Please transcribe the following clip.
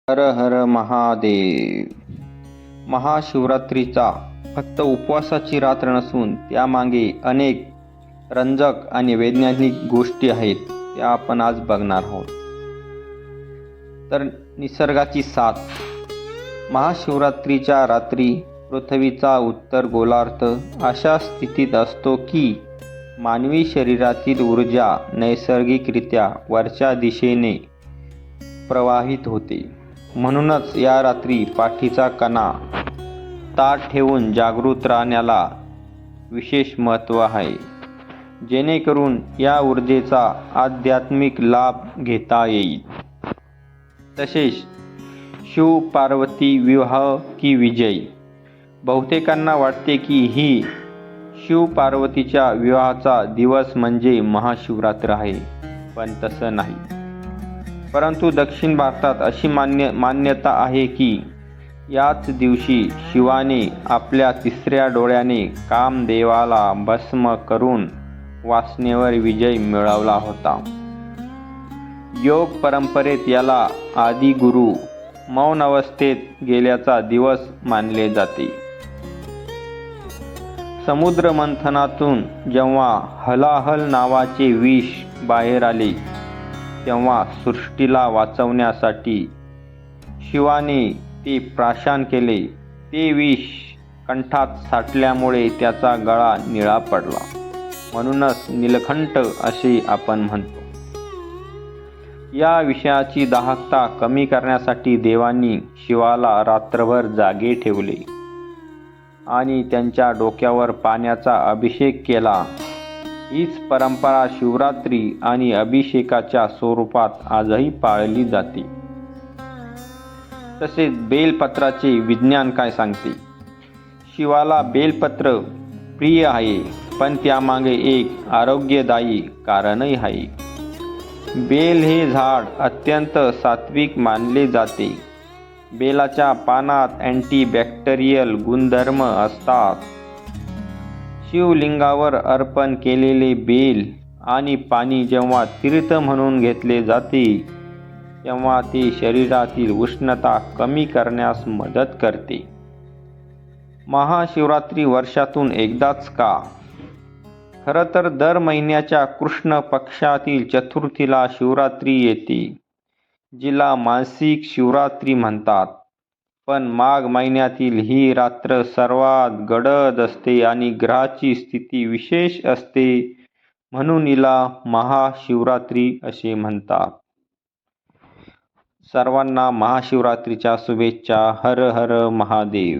हर हर महादेव. महाशिवरात्रीचा फक्त उपवासाची रात्र नसून त्यामागे अनेक रंजक आणि वैज्ञानिक गोष्टी आहेत, त्या आपण आज बघणार आहोत. तर निसर्गाची साथ. महाशिवरात्रीच्या रात्री पृथ्वीचा उत्तर गोलार्ध अशा स्थितीत असतो की मानवी शरीरातील ऊर्जा नैसर्गिकरित्या वरच्या दिशेने प्रवाहित होते. म्हणूनच या रात्री पाठीचा कणा ताठ ठेवून जागृत राहण्याला विशेष महत्त्व आहे, जेणेकरून या ऊर्जेचा आध्यात्मिक लाभ घेता येईल. तसेच शिव पार्वती विवाह की विजय. बहुतेकांना वाटते की ही शिव पार्वतीच्या विवाहाचा दिवस म्हणजे महाशिवरात्र आहे, पण तसं नाही. परंतु दक्षिण भारतात अशी मान्यता आहे की याच दिवशी शिवाने आपल्या तिसऱ्या डोळ्याने कामदेवाला भस्म करून वासनेवर विजय मिळवला होता. योग परंपरेत याला आदिगुरु मौन अवस्थेत गेल्याचा दिवस मानले जाते. समुद्र मंथनातून जेव्हा हलाहल नावाचे विष बाहेर आले, तेव्हा सृष्टीला वाचवण्यासाठी शिवाने ते प्राशन केले. ते विष कंठात साठल्यामुळे त्याचा गळा निळा पडला, म्हणूनच नीलकंठ असे आपण म्हणतो. या विषयाची दाहकता कमी करण्यासाठी देवांनी शिवाला रात्रभर जागे ठेवले आणि त्यांच्या डोक्यावर पाण्याचा अभिषेक केला. हीच परंपरा शिवरात्री आणि अभिषेकाच्या स्वरूपात आजही पाळली जाते. तसेच बेलपत्राचे विज्ञान काय सांगते? शिवाला बेलपत्र प्रिय आहे, पण त्यामागे एक आरोग्यदायी कारणही आहे. बेल हे झाड अत्यंत सात्विक मानले जाते. बेलाच्या पानात अँटीबॅक्टेरियल गुणधर्म असतात. शिवलिंगावर अर्पण केलेले बेल आणि पाणी जेव्हा तीर्थ म्हणून घेतले जाते, तेव्हा ते शरीरातील उष्णता कमी करण्यास मदत करते. महाशिवरात्री वर्षातून एकदाच का? खरं तर दर महिन्याच्या कृष्ण पक्षातील चतुर्थीला शिवरात्री येते, जिला मासिक शिवरात्री म्हणतात. पण माघ महिन्यातील ही रात्र सर्वात गडद असते आणि ग्रहाची स्थिती विशेष असते, म्हणून हिला महाशिवरात्री असे म्हणतात. सर्वांना महाशिवरात्रीच्या शुभेच्छा. हर हर महादेव.